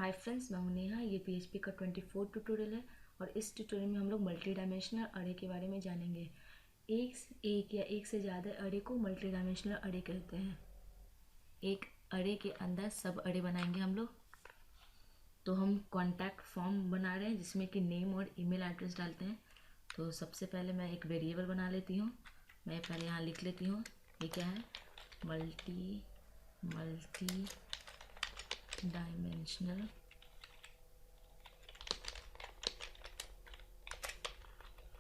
Hi friends, मैं हूं नेहा। ये पीएचपी का 24 ट्यूटोरियल है और इस ट्यूटोरियल में हम लोग मल्टी डायमेंशनल अरे के बारे में जानेंगे। एक या एक से ज़्यादा अरे को मल्टी डायमेंशनल अरे कहते हैं। एक अरे के अंदर सब अरे बनाएंगे हम लोग। तो हम कॉन्टैक्ट फॉर्म बना रहे हैं जिसमें कि नेम और ईमेल एड्रेस डालते हैं। तो सबसे पहले मैं एक वेरिएबल बना लेती हूँ। मैं पहले यहाँ लिख लेती हूँ, ये क्या है, मल्टी डायमेंशनल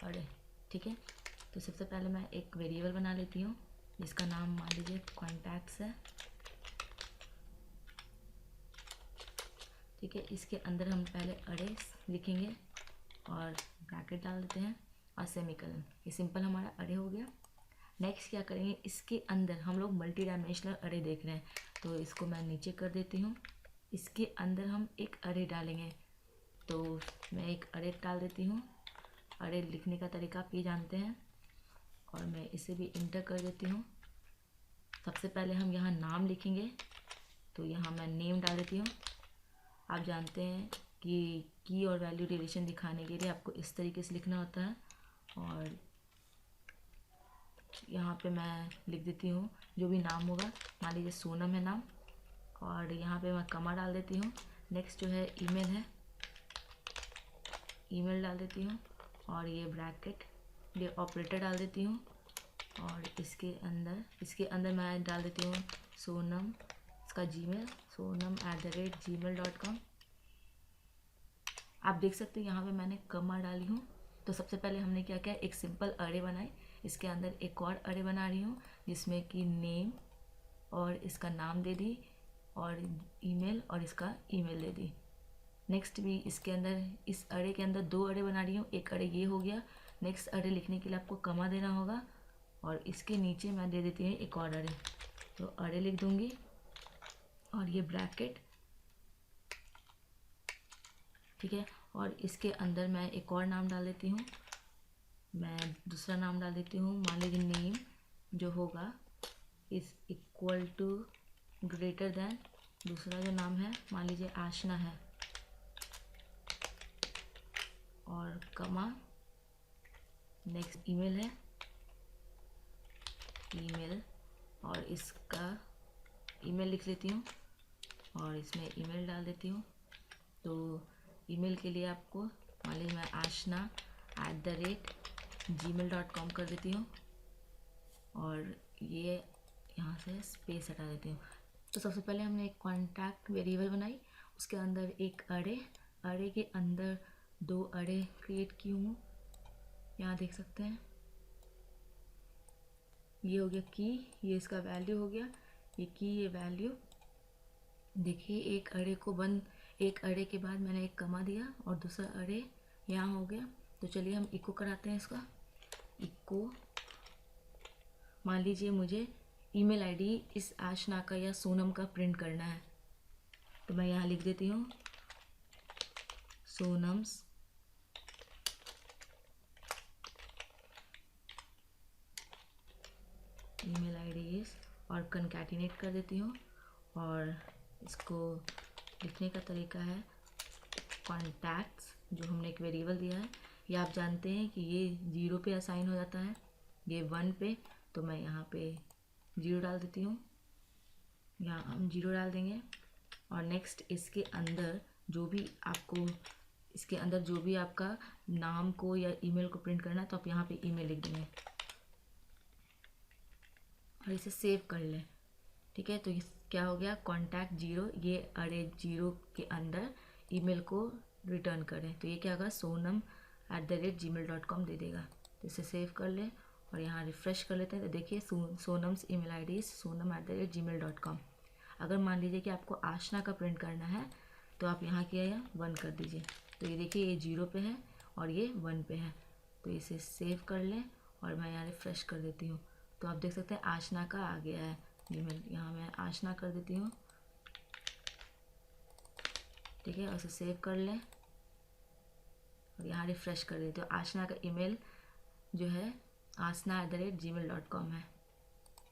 अरे। ठीक है, तो सबसे पहले मैं एक वेरिएबल बना लेती हूँ जिसका नाम मान लीजिए कॉन्टैक्ट्स है। ठीक है, इसके अंदर हम पहले अरे लिखेंगे और ब्रैकेट डाल देते हैं और सेमीकोलन। ये सिंपल हमारा अरे हो गया। नेक्स्ट क्या करेंगे, इसके अंदर हम लोग मल्टी डायमेंशनल अरे देख रहे हैं, तो इसको मैं नीचे कर देती हूँ। इसके अंदर हम एक अरे डालेंगे, तो मैं एक अरे डाल देती हूँ। अरे लिखने का तरीका आप ये जानते हैं और मैं इसे भी इंटर कर देती हूँ। सबसे पहले हम यहाँ नाम लिखेंगे, तो यहाँ मैं नेम डाल देती हूँ। आप जानते हैं कि की और वैल्यू रिलेशन दिखाने के लिए आपको इस तरीके से लिखना होता है। और यहाँ पे मैं लिख देती हूँ जो भी नाम होगा, मान लीजिए सोनम है नाम, और यहाँ पे मैं कमा डाल देती हूँ। नेक्स्ट जो है ईमेल है, ईमेल डाल देती हूँ और ये ब्रैकेट, ये ऑपरेटर डाल देती हूँ। और इसके अंदर मैं डाल देती हूँ सोनम, इसका जीमेल sonam@gmail.com। आप देख सकते हैं यहाँ पे मैंने कमा डाली हूँ। तो सबसे पहले हमने क्या किया, एक सिंपल अरे बनाई। इसके अंदर एक और अरे बना रही हूँ जिसमें कि नेम और इसका नाम दे दी और ईमेल और इसका ईमेल दे दी। नेक्स्ट भी इसके अंदर, इस अरे के अंदर दो अरे बना रही हूँ। एक अरे ये हो गया। नेक्स्ट अरे लिखने के लिए आपको कमा देना होगा और इसके नीचे मैं दे देती हूँ एक और अरे, तो अरे लिख दूँगी और ये ब्रैकेट। ठीक है, और इसके अंदर मैं एक और नाम डाल देती हूँ। मैं दूसरा नाम डाल देती हूँ, मान लीजिए नेम जो होगा is equal to greater than दूसरा जो नाम है, मान लीजिए आशना है, और कमा। नेक्स्ट ईमेल है, ईमेल और इसका ईमेल लिख लेती हूँ और इसमें ईमेल डाल देती हूँ। तो ईमेल के लिए आपको मान लीजिए मैं ashna@gmail.com कर देती हूँ और ये यहाँ से स्पेस हटा देती हूँ। तो सबसे पहले हमने एक कॉन्टैक्ट वेरिएबल बनाई, उसके अंदर एक अरे के अंदर दो अरे क्रिएट की हूँ। यहाँ देख सकते हैं, ये हो गया की, ये इसका वैल्यू हो गया, ये की, ये वैल्यू। देखिए एक अरे के बाद मैंने एक कमा दिया और दूसरा अरे यहाँ हो गया। तो चलिए हम इको कराते हैं इसका। इको, मान लीजिए मुझे ईमेल आईडी इस आशना का या सोनम का प्रिंट करना है, तो मैं यहाँ लिख देती हूँ सोनम्स ईमेल आईडी और कंकैटिनेट कर देती हूँ। और इसको लिखने का तरीका है कॉन्टैक्ट्स, जो हमने एक वेरिएबल दिया है। ये आप जानते हैं कि ये 0 पे असाइन हो जाता है, ये 1 पे, तो मैं यहाँ पे 0 डाल देती हूँ। यहाँ हम 0 डाल देंगे। और नेक्स्ट इसके अंदर जो भी आपका नाम को या ईमेल को प्रिंट करना है, तो आप यहाँ पे ईमेल लिख देंगे और इसे सेव कर लें। ठीक है, तो ये क्या हो गया, कॉन्टैक्ट 0, ये अरे 0 के अंदर ईमेल को रिटर्न करें, तो ये क्या होगा, sonam@gmail.com दे देगा। तो इसे सेव कर लें और यहाँ रिफ़्रेश कर लेते हैं। तो देखिए सोनम्स ईमेल आईडी sonam@gmail.com। अगर मान लीजिए कि आपको आशना का प्रिंट करना है, तो आप यहाँ किया या 1 कर दीजिए। तो ये देखिए, ये 0 पे है और ये 1 पे है। तो इसे सेव कर लें और मैं यहाँ रिफ़्रेश कर देती हूँ। तो आप देख सकते हैं आशना का आ गया है ईमेल। यहाँ मैं आशना कर देती हूँ। ठीक है, और इसे सेव कर लें और यहाँ रिफ़्रेश कर देती हूँ। आशना का ईमेल जो है ashna@gmail.com है।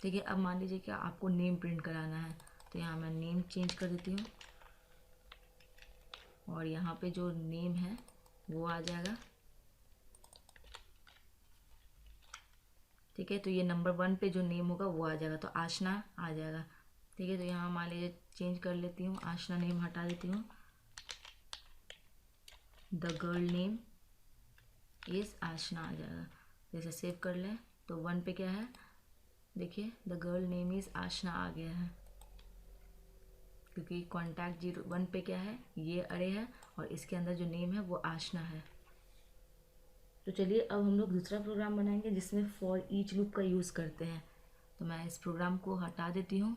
ठीक है, अब मान लीजिए कि आपको नेम प्रिंट कराना है, तो यहाँ मैं नेम चेंज कर देती हूँ। और यहाँ पे जो नेम है वो आ जाएगा। ठीक है, तो ये नंबर 1 पे जो नेम होगा वो आ जाएगा, तो आशना आ जाएगा। ठीक है, तो यहाँ मान लीजिए चेंज कर लेती हूँ, आशना नेम हटा देती हूँ, द गर्ल नेम इज़ आशना आ जाएगा। जैसे सेव कर लें तो 1 पे क्या है, देखिए द गर्ल नेम इज़ आशना आ गया है, क्योंकि कॉन्टैक्ट 01 पे क्या है, ये अरे है और इसके अंदर जो नेम है वो आशना है। तो चलिए अब हम लोग दूसरा प्रोग्राम बनाएंगे जिसमें फॉर ईच लूप का यूज़ करते हैं। तो मैं इस प्रोग्राम को हटा देती हूँ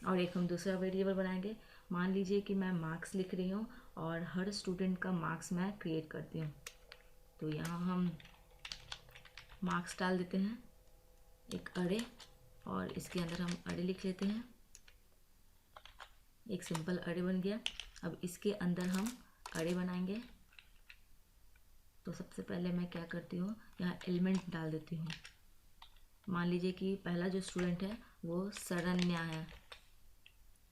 और एक हम दूसरा वेरिएबल बनाएंगे। मान लीजिए कि मैं मार्क्स लिख रही हूँ और हर स्टूडेंट का मार्क्स मैं क्रिएट करती हूँ। तो यहाँ हम मार्क्स डाल देते हैं, एक अरे, और इसके अंदर हम अरे लिख लेते हैं। एक सिंपल अरे बन गया। अब इसके अंदर हम अरे बनाएंगे। तो सबसे पहले मैं क्या करती हूँ, यहाँ एलिमेंट डाल देती हूँ। मान लीजिए कि पहला जो स्टूडेंट है वो शरण्या है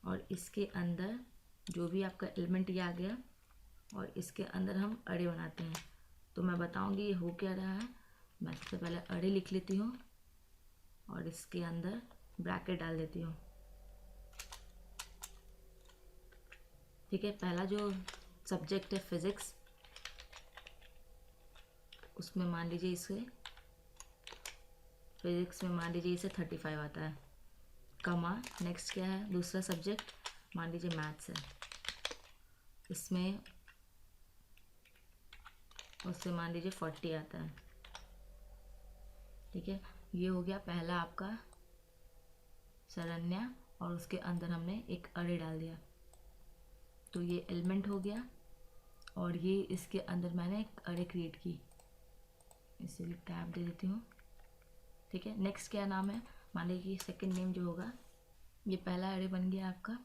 और इसके अंदर जो भी आपका एलिमेंट ये आ गया और इसके अंदर हम अरे बनाते हैं। तो मैं बताऊँगी ये हो क्या रहा है। मैं सबसे पहले अरे लिख लेती हूँ और इसके अंदर ब्रैकेट डाल देती हूँ। ठीक है, पहला जो सब्जेक्ट है फिज़िक्स, उसमें मान लीजिए इसे फिज़िक्स में मान लीजिए इसे 35 आता है, कमा नेक्स्ट क्या है, दूसरा सब्जेक्ट मान लीजिए मैथ्स है, इसमें उससे मान लीजिए 40 आता है। ठीक है, ये हो गया पहला आपका शरण्या और उसके अंदर हमने एक अरे डाल दिया। तो ये एलिमेंट हो गया और ये इसके अंदर मैंने एक अरे क्रिएट की, इसीलिए टैब दे देती हूँ। ठीक है, नेक्स्ट क्या नाम है, मान लीजिए कि सेकंड नेम जो होगा, ये पहला अरे बन गया आपका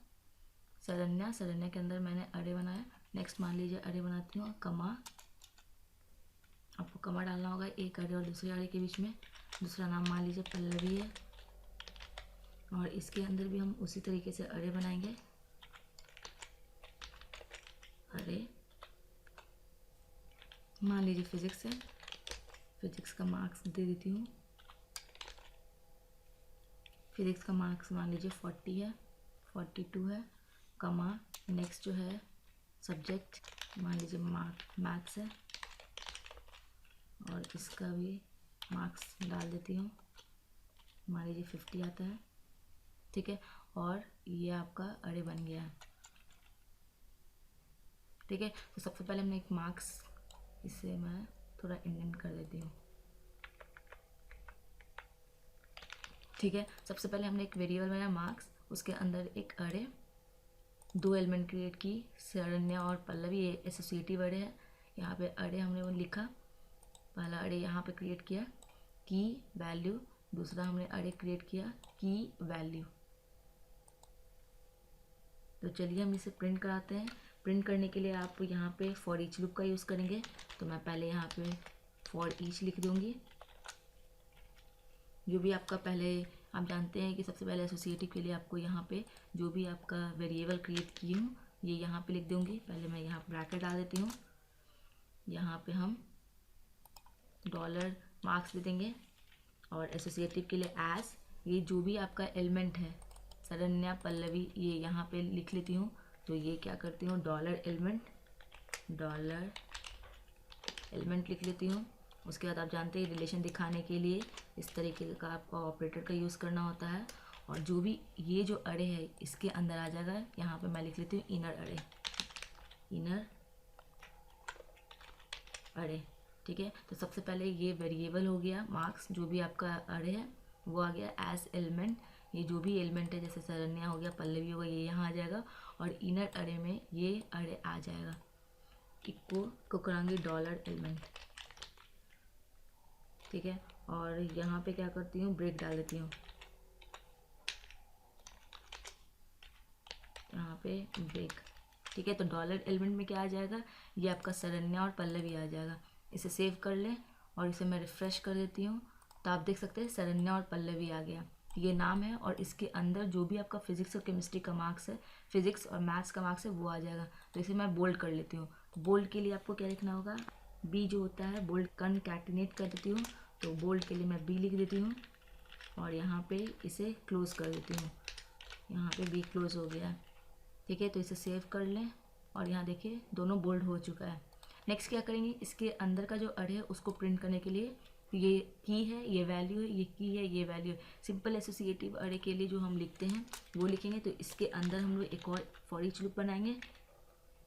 शरण्या, शरण्या के अंदर मैंने अरे बनाया। नेक्स्ट मान लीजिए अरे बनाती हूँ कमा, आपको कमा डालना होगा एक अरे और दूसरे अरे के बीच में। दूसरा नाम मान लीजिए पल्लवी है और इसके अंदर भी हम उसी तरीके से अरे बनाएंगे, अरे मान लीजिए फिज़िक्स है, फिज़िक्स का मार्क्स दे देती हूँ। फिज़िक्स का मार्क्स मान लीजिए 40 है, 42 है, कमा नेक्स्ट जो है सब्जेक्ट मान लीजिए मैथ्स है और इसका भी मार्क्स डाल देती हूँ, मान लीजिए 50 आता है। ठीक है, और ये आपका अरे बन गया है। ठीक है, तो सबसे पहले हमने एक मार्क्स, इसे मैं थोड़ा इंडेंट कर देती हूँ। ठीक है, सबसे पहले हमने एक वेरिएबल बनाया मार्क्स, उसके अंदर एक अरे, 2 एलिमेंट क्रिएट की, शरण्या और पल्लवी, ये एसोसिएटिव अरे है। यहाँ पे अरे हमने वो लिखा, पहला अरे यहाँ पे क्रिएट किया की वैल्यू, दूसरा हमने अरे क्रिएट किया की वैल्यू। तो चलिए हम इसे प्रिंट कराते हैं। प्रिंट करने के लिए आप यहाँ पे फॉर ईच लूप का यूज़ करेंगे। तो मैं पहले यहाँ पे फॉर ईच लिख दूँगी। जो भी आपका पहले आप जानते हैं कि सबसे पहले एसोसिएटिव के लिए आपको यहाँ पे जो भी आपका वेरिएबल क्रिएट की हूँ ये यहाँ पे लिख दूँगी। पहले मैं यहाँ ब्रैकेट डाल देती हूँ, यहाँ पे हम डॉलर मार्क्स दे देंगे और एसोसिएटिव के लिए एज, ये जो भी आपका एलिमेंट है शरण्या पल्लवी ये यहाँ पे लिख लेती हूँ। तो ये क्या करती हूँ, डॉलर एलिमेंट लिख लेती हूँ। उसके बाद आप जानते हैं रिलेशन दिखाने के लिए इस तरीके का आपका ऑपरेटर का यूज़ करना होता है। और जो भी ये जो अरे है इसके अंदर आ जाएगा, यहाँ पे मैं लिख लेती हूँ इनर अरे। ठीक है, तो सबसे पहले ये वेरिएबल हो गया मार्क्स, जो भी आपका अरे है वो आ गया एज एलिमेंट। ये जो भी एलिमेंट है जैसे शरण्या हो गया पल्लवी हो गया ये यहाँ आ जाएगा और इनर अरे में ये अरे आ जाएगा। को करांगी डॉलर एलिमेंट। ठीक है, और यहाँ पे क्या करती हूँ, ब्रेक डाल देती हूँ, यहाँ पे ब्रेक। ठीक है, तो डॉलर एलिमेंट में क्या आ जाएगा, ये आपका शरण्या और पल्लवी आ जाएगा। इसे सेव कर लें और इसे मैं रिफ़्रेश कर देती हूँ। तो आप देख सकते हैं शरण्या और पल्लवी आ गया। ये नाम है, और इसके अंदर जो भी आपका फिजिक्स और केमिस्ट्री का मार्क्स है, फिजिक्स और मैथ्स का मार्क्स है, वो आ जाएगा। तो इसे मैं बोल्ड कर लेती हूँ। तो बोल्ड के लिए आपको क्या लिखना होगा, बी जो होता है, बोल्ड कनकैटिनेट कर देती हूँ। तो बोल्ड के लिए मैं बी लिख देती हूँ और यहाँ पे इसे क्लोज कर देती हूँ। यहाँ पे बी क्लोज हो गया है, ठीक है। तो इसे सेव कर लें और यहाँ देखिए दोनों बोल्ड हो चुका है। नेक्स्ट क्या करेंगे, इसके अंदर का जो अरे है उसको प्रिंट करने के लिए ये की है, ये वैल्यू है, ये की है, ये वैल्यू है। सिंपल एसोसिएटिव अरे के लिए जो हम लिखते हैं वो लिखेंगे। तो इसके अंदर हम लोग एक और फॉर ईच लूप बनाएंगे।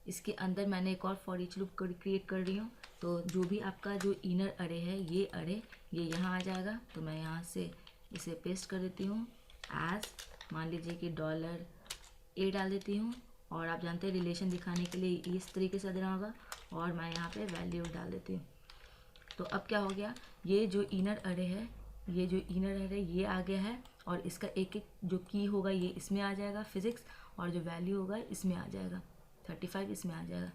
इसके अंदर मैंने एक और फॉर ईच लूप क्रिएट कर रही हूँ। तो जो भी आपका जो इनर अरे है, ये अरे ये यहाँ आ जाएगा। तो मैं यहाँ से इसे पेस्ट कर देती हूँ एज, मान लीजिए कि $a डाल देती हूँ। और आप जानते हैं रिलेशन दिखाने के लिए इस तरीके से देना होगा, और मैं यहाँ पे वैल्यू डाल देती हूँ। तो अब क्या हो गया, ये जो इनर अरे है, ये जो इनर अरे ये आ गया है, और इसका एक एक जो की होगा ये इसमें आ जाएगा फिजिक्स, और जो वैल्यू होगा इसमें आ जाएगा, 35 इसमें आ जाएगा।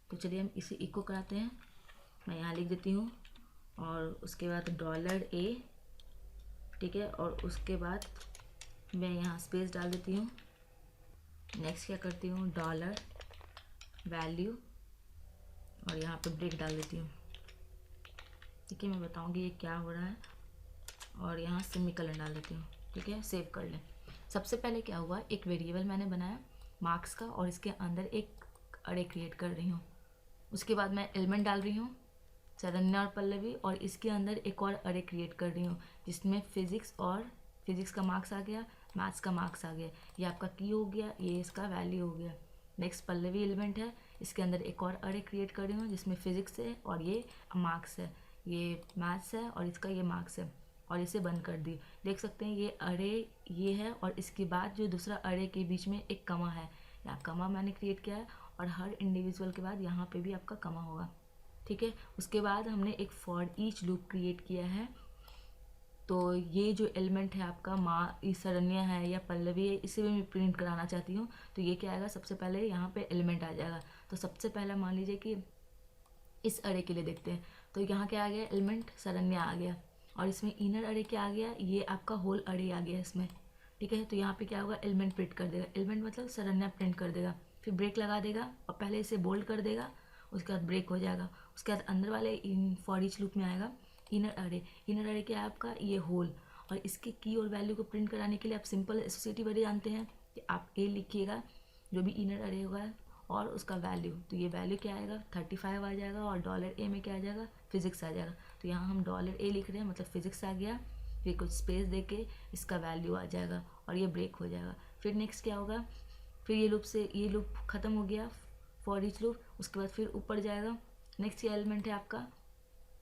तो चलिए हम इसे इको कराते हैं। मैं यहाँ लिख देती हूँ और उसके बाद $a, ठीक है। और उसके बाद मैं यहाँ स्पेस डाल देती हूँ। नेक्स्ट क्या करती हूँ, डॉलर वैल्यू, और यहाँ पे ब्रेक डाल देती हूँ, ठीक है। मैं बताऊँगी ये क्या हो रहा है, और यहाँ सेमीकोलन डाल देती हूँ, ठीक है। सेव कर लें। सबसे पहले क्या हुआ, एक वेरिएबल मैंने बनाया मार्क्स का, और इसके अंदर एक अरे क्रिएट कर रही हूँ। उसके बाद मैं एलिमेंट डाल रही हूँ शरण्या और पल्लवी, और इसके अंदर एक और अरे क्रिएट कर रही हूँ जिसमें फिजिक्स का मार्क्स आ गया, मैथ्स का मार्क्स आ गया। ये आपका की हो गया, ये इसका वैल्यू हो गया। नेक्स्ट पल्लवी एलिमेंट है, इसके अंदर एक और अरे क्रिएट कर रही हूँ जिसमें फिजिक्स है और ये मार्क्स है, ये मैथ्स है और इसका ये मार्क्स है, और इसे बंद कर दी। देख सकते हैं ये अरे ये है, और इसके बाद जो दूसरा अरे के बीच में एक कमा है, यहाँ कमा मैंने क्रिएट किया है, और हर इंडिविजुअल के बाद यहाँ पे भी आपका कमा होगा, ठीक है। उसके बाद हमने एक फॉर ईच लूप क्रिएट किया है। तो ये जो एलिमेंट है आपका शरण्या है या पल्लवी है, इसे भी मैं प्रिंट कराना चाहती हूँ। तो ये क्या आएगा, सबसे पहले यहाँ पे एलिमेंट आ जाएगा। तो सबसे पहला मान लीजिए कि इस अरे के लिए देखते हैं। तो यहाँ क्या आ गया, एलिमेंट शरण्या आ गया, और इसमें इनर अरे क्या आ गया, ये आपका होल अरे आ गया इसमें, ठीक है। तो यहाँ पे क्या होगा, एलिमेंट प्रिंट कर देगा, एलिमेंट मतलब शरण्या प्रिंट कर देगा, फिर ब्रेक लगा देगा और पहले इसे बोल्ड कर देगा, उसके बाद ब्रेक हो जाएगा। उसके बाद अंदर वाले इन फॉर ईच लूप में आएगा इनर अरे। इनर अरे क्या है आपका, ये होल, और इसके की और वैल्यू को प्रिंट कराने के लिए आप सिंपल एसोसिएटिव अरे जानते हैं कि आप ए लिखिएगा जो भी इनर अरे होगा और उसका वैल्यू। तो ये वैल्यू क्या आएगा, 35 आ जाएगा, और $a में क्या आ जाएगा, फिजिक्स आ जाएगा। तो यहाँ हम $a लिख रहे हैं, मतलब फिजिक्स आ गया, फिर कुछ स्पेस दे के इसका वैल्यू आ जाएगा, और ये ब्रेक हो जाएगा। फिर नेक्स्ट क्या होगा, फिर ये लूप ख़त्म हो गया फॉर ईच लूप। उसके बाद फिर ऊपर जाएगा, नेक्स्ट ये एलिमेंट है आपका,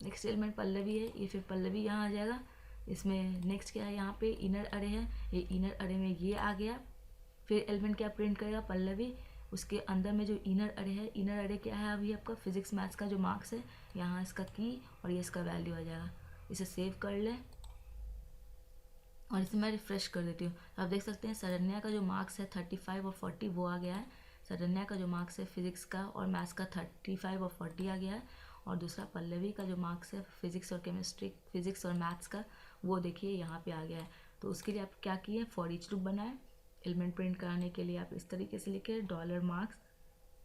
नेक्स्ट एलिमेंट पल्लवी है, ये फिर पल्लवी यहाँ आ जाएगा। इसमें नेक्स्ट क्या है, यहाँ पे इनर अरे है, ये इनर अरे में ये आ गया। फिर एलिमेंट क्या प्रिंट करेगा, पल्लवी। उसके अंदर में जो इनर अरे है, इनर अरे क्या है अभी आपका, फिजिक्स मैथ्स का जो मार्क्स है, यहाँ इसका की और ये इसका वैल्यू आ जाएगा। इसे सेव कर लें और इसे मैं रिफ्रेश कर देती हूँ। तो आप देख सकते हैं शरण्या का जो मार्क्स है 35 और 40 वो आ गया है। शरण्या का जो मार्क्स है फिजिक्स का और मैथ्स का 35 और 40 आ गया है, और दूसरा पल्लवी का जो मार्क्स है फिजिक्स और मैथ्स का, वो देखिए यहाँ पे आ गया है। तो उसके लिए आप क्या किए, फॉर ईच लूप बनाए। एलिमेंट प्रिंट कराने के लिए आप इस तरीके से लिखे $मार्क्स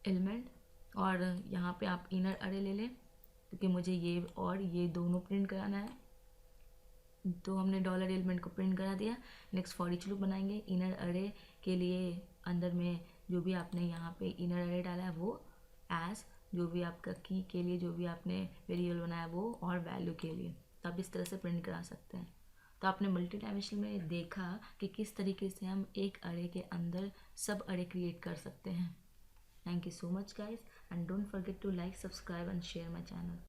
एलिमेंट, और यहाँ पे आप इनर अरे ले लें क्योंकि मुझे ये और ये दोनों प्रिंट कराना है। तो हमने डॉलर एलिमेंट को प्रिंट करा दिया। नेक्स्ट फॉर ईच लूप बनाएंगे। इनर अरे के लिए अंदर में जो भी आपने यहाँ पे इनर अरे डाला है वो एज, जो भी आपका की के लिए जो भी आपने वेरिएबल बनाया वो, और वैल्यू के लिए, तो आप इस तरह से प्रिंट करा सकते हैं। तो आपने मल्टी डायमेंशनल में देखा कि किस तरीके से हम एक अरे के अंदर सब अरे क्रिएट कर सकते हैं। Thank you so much guys, and don't forget to like, subscribe and share my channel.